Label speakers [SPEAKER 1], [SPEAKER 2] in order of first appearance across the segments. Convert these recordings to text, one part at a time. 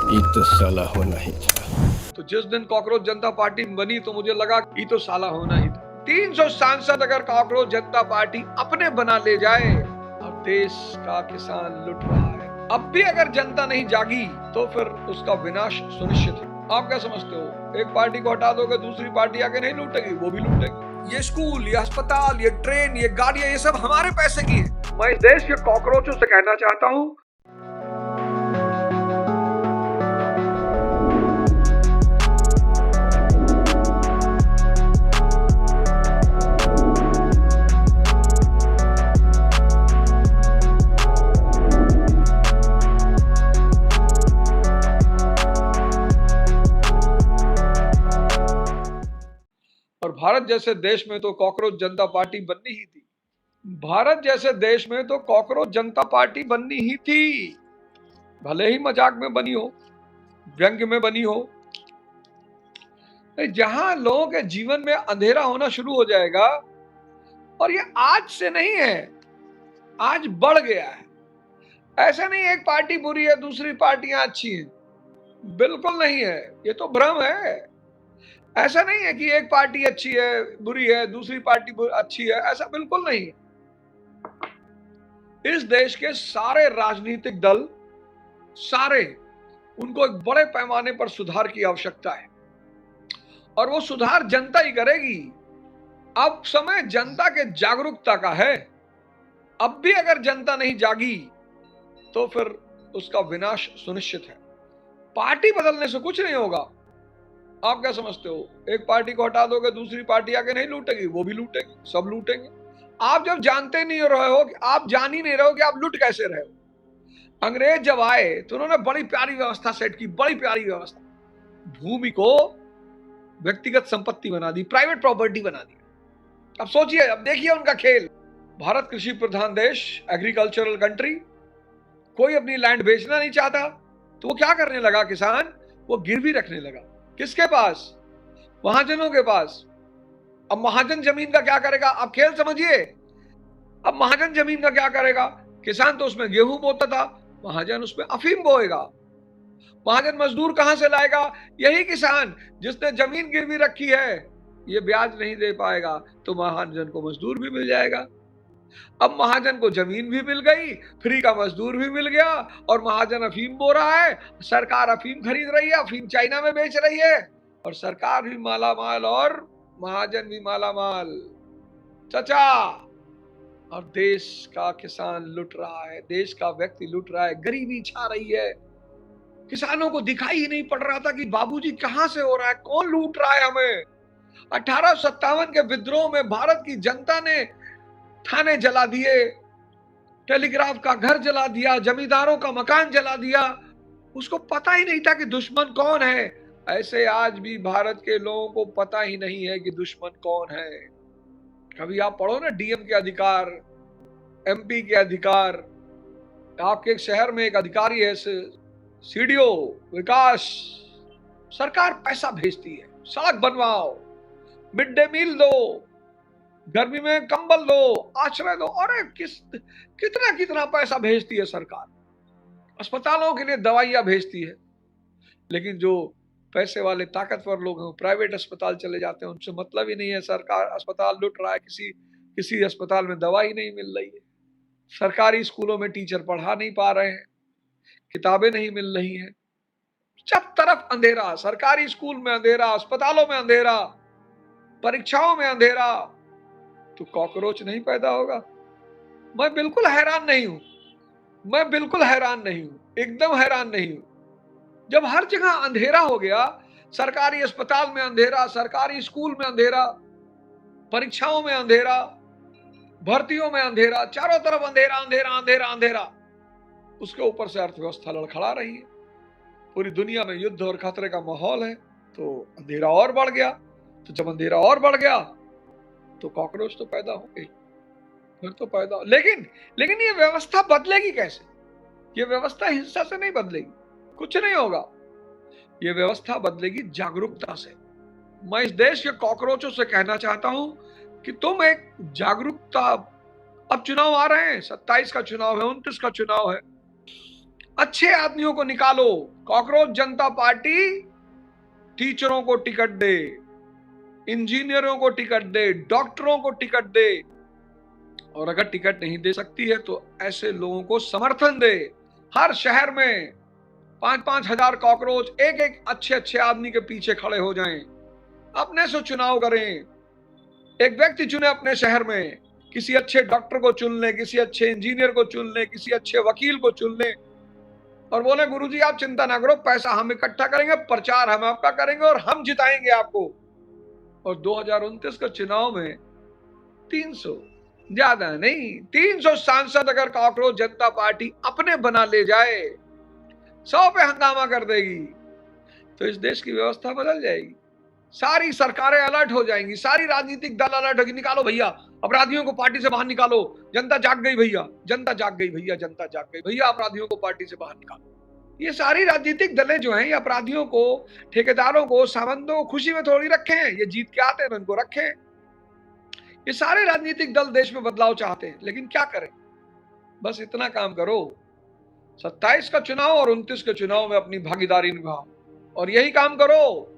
[SPEAKER 1] ये तो साला होना ही था।
[SPEAKER 2] तो जिस दिन कॉकरोच जनता पार्टी बनी तो मुझे लगा ये तो साला होना ही था। 300 सांसद अगर कॉकरोच जनता पार्टी अपने बना ले जाए और देश का किसान लुट रहा है, अब भी अगर जनता नहीं जागी तो फिर उसका विनाश सुनिश्चित है। आप क्या समझते हो? एक पार्टी को हटा दोगे, दूसरी पार्टी आके नहीं लूटेगी, वो भी लूटेगी। ये स्कूल, ये अस्पताल, ये ट्रेन, ये गाड़ियां, ये सब हमारे पैसे की है। मैं इस देश के कॉकरोचों से कहना चाहता हूँ, और भारत जैसे देश में तो कॉकरोच जनता पार्टी बननी ही थी। भारत जैसे देश में तो कॉकरोच जनता पार्टी बननी ही थी। भले ही मजाक में बनी हो, व्यंग्य में बनी हो। जहां लोगों के जीवन में अंधेरा होना शुरू हो जाएगा, और ये आज से नहीं है, आज बढ़ गया है। ऐसा नहीं एक पार्टी बुरी है, दूसरी पार्टियां अच्छी हैं, बिल्कुल नहीं है। ये तो भ्रम है। ऐसा नहीं है कि एक पार्टी अच्छी है, बुरी है, दूसरी पार्टी अच्छी है, ऐसा बिल्कुल नहीं है। इस देश के सारे राजनीतिक दल, सारे, उनको एक बड़े पैमाने पर सुधार की आवश्यकता है, और वो सुधार जनता ही करेगी। अब समय जनता के जागरूकता का है। अब भी अगर जनता नहीं जागी तो फिर उसका विनाश सुनिश्चित है। पार्टी बदलने से कुछ नहीं होगा। आप क्या समझते हो? एक पार्टी को हटा दोगे, दूसरी पार्टी आके नहीं लूटेगी, वो भी लूटेगी, सब लूटेंगे। आप जब जानते नहीं रहे हो, आप जान ही नहीं रहे हो कि आप लूट कैसे रहे हो। अंग्रेज जब आए तो उन्होंने बड़ी प्यारी व्यवस्था सेट की, बड़ी प्यारी व्यवस्था। भूमि को व्यक्तिगत संपत्ति बना दी, प्राइवेट प्रॉपर्टी बना दी। अब सोचिए, अब देखिए उनका खेल। भारत कृषि प्रधान देश, एग्रीकल्चरल कंट्री, कोई अपनी लैंड बेचना नहीं चाहता, तो वो क्या करने लगा? किसान वो गिरवी रखने लगा। किसके पास? महाजनों के पास। अब महाजन जमीन का क्या करेगा? आप खेल समझिए। अब महाजन जमीन का क्या करेगा? किसान तो उसमें गेहूं बोता था, महाजन उसमें अफीम बोएगा। महाजन मजदूर कहां से लाएगा? यही किसान जिसने जमीन गिरवी रखी है, ये ब्याज नहीं दे पाएगा, तो महाजन को मजदूर भी मिल जाएगा। अब महाजन को जमीन भी मिल गई, फ्री का मजदूर भी मिल गया, और महाजन अफीम बो रहा है, सरकार अफीम खरीद रही है, अफीम चाइना में बेच रही है, और सरकार भी मालामाल और महाजन भी मालामाल। चाचा, और देश का किसान लुट रहा है, देश का व्यक्ति लुट रहा है, गरीबी छा रही है। किसानों को दिखाई ही नहीं पड़ रहा था कि बाबूजी कहां से हो रहा है, कौन लूट रहा है हमें। 1857 के विद्रोह में भारत की जनता ने थाने जला दिए, टेलीग्राफ का घर जला दिया, जमींदारों का मकान जला दिया। उसको पता ही नहीं था कि दुश्मन कौन है। ऐसे आज भी भारत के लोगों को पता ही नहीं है कि दुश्मन कौन है। कभी आप पढ़ो ना डीएम के अधिकार, एमपी के अधिकार। आपके एक शहर में एक अधिकारी है, सीडीओ विकास, सरकार पैसा भेजती है, सड़क बनवाओ, मिड डे मील दो, गर्मी में कंबल दो, आश्रय दो। अरे कितना कितना पैसा भेजती है सरकार। अस्पतालों के लिए दवाइयां भेजती है, लेकिन जो पैसे वाले ताकतवर लोग हैं, प्राइवेट अस्पताल चले जाते हैं, उनसे मतलब ही नहीं है। सरकार अस्पताल लूट रहा है, किसी अस्पताल में दवाई नहीं मिल रही है, सरकारी स्कूलों में टीचर पढ़ा नहीं पा रहे हैं, किताबें नहीं मिल रही हैं, सब तरफ अंधेरा। सरकारी स्कूल में अंधेरा, अस्पतालों में अंधेरा, परीक्षाओं में अंधेरा, तो कॉकरोच नहीं पैदा होगा? मैं बिल्कुल हैरान नहीं हूं, मैं बिल्कुल हैरान नहीं हूं, एकदम हैरान नहीं हूं। जब हर जगह अंधेरा हो गया, सरकारी अस्पताल में अंधेरा, सरकारी स्कूल में अंधेरा, परीक्षाओं में अंधेरा, भर्तियों में अंधेरा, चारों तरफ अंधेरा अंधेरा अंधेरा अंधेरा, उसके ऊपर से अर्थव्यवस्था लड़खड़ा रही है, पूरी दुनिया में युद्ध और खतरे का माहौल है, तो अंधेरा और बढ़ गया। तो जब अंधेरा और बढ़ गया तो कॉकरोच तो पैदा होंगे, फिर तो पैदा। लेकिन ये व्यवस्था बदलेगी कैसे? ये व्यवस्था हिंसा से नहीं बदलेगी, कुछ नहीं होगा। ये व्यवस्था बदलेगी जागरूकता से। मैं इस देश के कॉकरोचों से कहना चाहता हूं कि तुम एक जागरूकता, अब चुनाव आ रहे हैं, 27 का चुनाव है, 29 का चुनाव है, अच्छे आदमियों को निकालो। कॉकरोच जनता पार्टी टीचरों को टिकट दे, इंजीनियरों को टिकट दे, डॉक्टरों को टिकट दे, और अगर टिकट नहीं दे सकती है तो ऐसे लोगों को समर्थन दे। हर शहर में 5-5 हजार कॉकरोच एक एक अच्छे अच्छे आदमी के पीछे खड़े हो जाएं। अपने से चुनाव करें, एक व्यक्ति चुने अपने शहर में, किसी अच्छे डॉक्टर को चुन ले, किसी अच्छे इंजीनियर को चुन ले, किसी अच्छे वकील को चुन ले, और बोले गुरुजी आप चिंता ना करो, पैसा हम इकट्ठा करेंगे, प्रचार हम आपका करेंगे और हम जिताएंगे आपको। और 2029 का चुनाव में 300, ज्यादा नहीं, 300 सांसद अगर कॉकरोच जनता पार्टी अपने बना ले जाए, 100 पे हंगामा कर देगी, तो इस देश की व्यवस्था बदल जाएगी। सारी सरकारें अलर्ट हो जाएंगी, सारी राजनीतिक दल अलर्ट होगी। निकालो भैया अपराधियों को पार्टी से बाहर निकालो, जनता जाग गई भैया, जनता जाग गई भैया, जनता जाग गई भैया, अपराधियों को पार्टी से बाहर निकालो। ये सारी राजनीतिक दलें जो हैं, ये अपराधियों को, ठेकेदारों को, सामंतों को खुशी में थोड़ी रखे हैं, ये जीत के आते हैं तो इनको रखें। ये सारे राजनीतिक दल देश में बदलाव चाहते हैं, लेकिन क्या करें? बस इतना काम करो, 27 का चुनाव और 29 के चुनाव में अपनी भागीदारी निभाओ, और यही काम करो।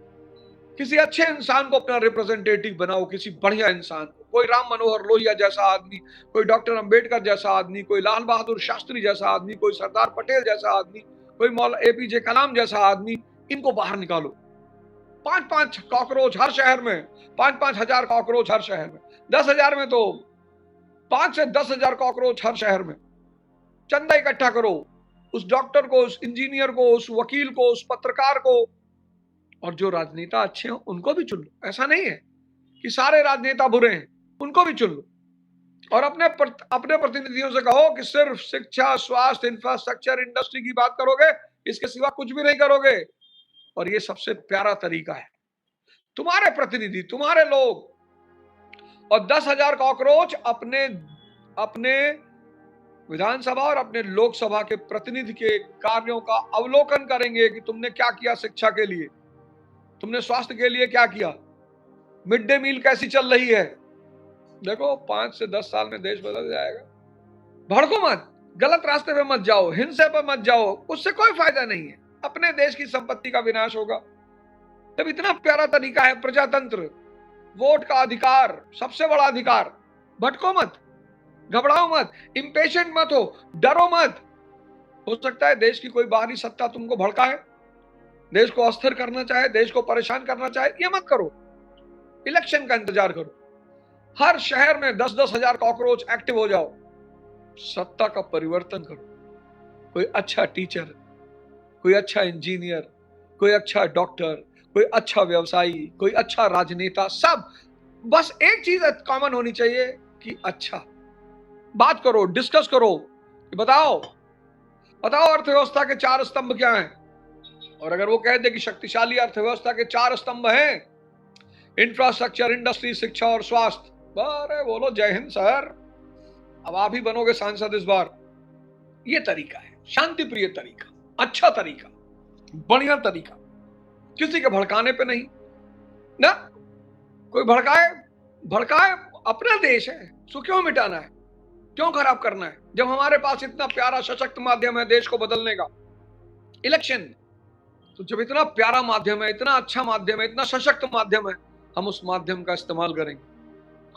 [SPEAKER 2] किसी अच्छे इंसान को अपना रिप्रेजेंटेटिव बनाओ, किसी बढ़िया इंसान को, कोई राम मनोहर लोहिया जैसा आदमी, कोई डॉक्टर अंबेडकर जैसा आदमी, कोई लाल बहादुर शास्त्री जैसा आदमी, कोई सरदार पटेल जैसा आदमी, कोई मौलाना एपीजे कलाम जैसा आदमी। इनको बाहर निकालो। 5-5 कॉकरोच हर शहर में, 5-5 हजार कॉकरोच हर शहर में, 10,000 में तो 5 से 10,000 कॉकरोच हर शहर में। चंदा इकट्ठा करो, उस डॉक्टर को, उस इंजीनियर को, उस वकील को, उस पत्रकार को, और जो राजनेता अच्छे हैं उनको भी चुन लो। ऐसा नहीं है कि सारे राजनेता बुरे हैं, उनको भी चुन लो। और अपने प्रतिनिधियों से कहो कि सिर्फ शिक्षा, स्वास्थ्य, इंफ्रास्ट्रक्चर, इंडस्ट्री की बात करोगे, इसके सिवा कुछ भी नहीं करोगे। और ये सबसे प्यारा तरीका है। तुम्हारे प्रतिनिधि, तुम्हारे लोग, और 10,000 कॉकरोच अपने अपने विधानसभा और अपने लोकसभा के प्रतिनिधि के कार्यों का अवलोकन करेंगे कि तुमने क्या किया शिक्षा के लिए, तुमने स्वास्थ्य के लिए क्या किया, मिड डे मील कैसी चल रही है। देखो 5 से 10 साल में देश बदल जाएगा। भड़को मत, गलत रास्ते पे मत जाओ, हिंसा पे मत जाओ, उससे कोई फायदा नहीं है। अपने देश की संपत्ति का विनाश होगा। जब इतना प्यारा तरीका है प्रजातंत्र, वोट का अधिकार, सबसे बड़ा अधिकार, भटको मत, घबराओ मत, इंपेशेंट मत हो, डरो मत। हो सकता है देश की कोई बाहरी सत्ता तुमको भड़काए, देश को अस्थिर करना चाहे, देश को परेशान करना चाहे, ये मत करो। इलेक्शन का इंतजार करो। हर शहर में 10-10 हजार कॉकरोच एक्टिव हो जाओ, सत्ता का परिवर्तन करो। कोई अच्छा टीचर, कोई अच्छा इंजीनियर, कोई अच्छा डॉक्टर, कोई अच्छा व्यवसायी, कोई अच्छा राजनेता, सब बस एक चीज कॉमन होनी चाहिए कि अच्छा बात करो, डिस्कस करो, बताओ अर्थव्यवस्था के 4 स्तंभ क्या हैं। और अगर वो कह दे कि शक्तिशाली अर्थव्यवस्था के 4 स्तंभ हैं, इंफ्रास्ट्रक्चर, इंडस्ट्री, शिक्षा और स्वास्थ्य, अरे बोलो जय हिंद सर, अब आप ही बनोगे सांसद इस बार। ये तरीका है, शांति प्रिय तरीका, अच्छा तरीका, बढ़िया तरीका, किसी के भड़काने पे नहीं ना। कोई भड़काए, अपना देश है, सो क्यों मिटाना है, क्यों खराब करना है, जब हमारे पास इतना प्यारा सशक्त माध्यम है देश को बदलने का, इलेक्शन। तो जब इतना प्यारा माध्यम है, इतना अच्छा माध्यम है, इतना सशक्त माध्यम है, हम उस माध्यम का इस्तेमाल करेंगे।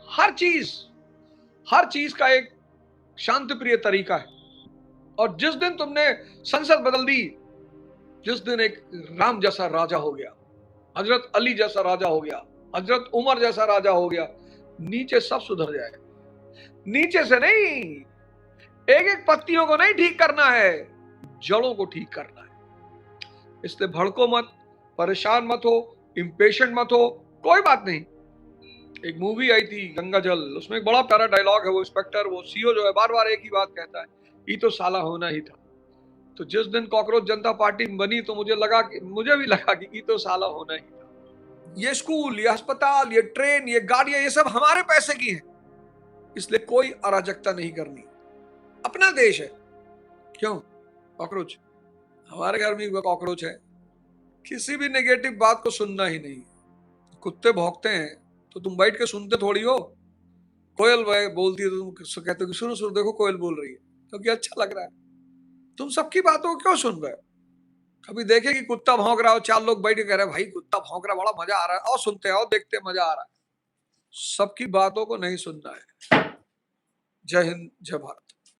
[SPEAKER 2] हर चीज का एक शांति प्रिय तरीका है। और जिस दिन तुमने संसद बदल दी, जिस दिन एक राम जैसा राजा हो गया, हजरत अली जैसा राजा हो गया, हजरत उमर जैसा राजा हो गया, नीचे सब सुधर जाएगा। नीचे से नहीं, एक एक पत्तियों को नहीं ठीक करना है, जड़ों को ठीक करना है। इसलिए भड़को मत, परेशान मत हो, इंपेशेंट मत हो, कोई बात नहीं। एक मूवी आई थी गंगा जल, उसमें एक बड़ा प्यारा डायलॉग है। वो इंस्पेक्टर, वो सीओ जो है, बार बार एक ही बात कहता है, ये तो साला होना ही था। तो जिस दिन कॉकरोच जनता पार्टी बनी तो मुझे भी लगा कि ये तो साला होना ही था। ये स्कूल, ये अस्पताल, ये ट्रेन, ये गाड़ियां, ये सब हमारे पैसे की हैं, इसलिए कोई अराजकता नहीं करनी। अपना देश है। क्यों कॉकरोच, हमारे घर में कॉकरोच है, किसी भी नेगेटिव बात को सुनना ही नहीं। कुत्ते भौंकते हैं तो तुम बैठ के सुनते थोड़ी हो। कोयल बोलती है तो तुम कहते हो कि सुनो देखो कोयल बोल रही है, क्योंकि अच्छा लग रहा है। तुम सबकी बातों को क्यों सुन रहे हो? कभी देखे कि कुत्ता भौंक रहा हो, 4 लोग बैठ के कह रहे भाई कुत्ता भौंक रहा, बड़ा मजा आ रहा है, और सुनते हैं और देखते मजा आ रहा है। सबकी बातों को नहीं सुनना है। जय हिंद, जय भारत।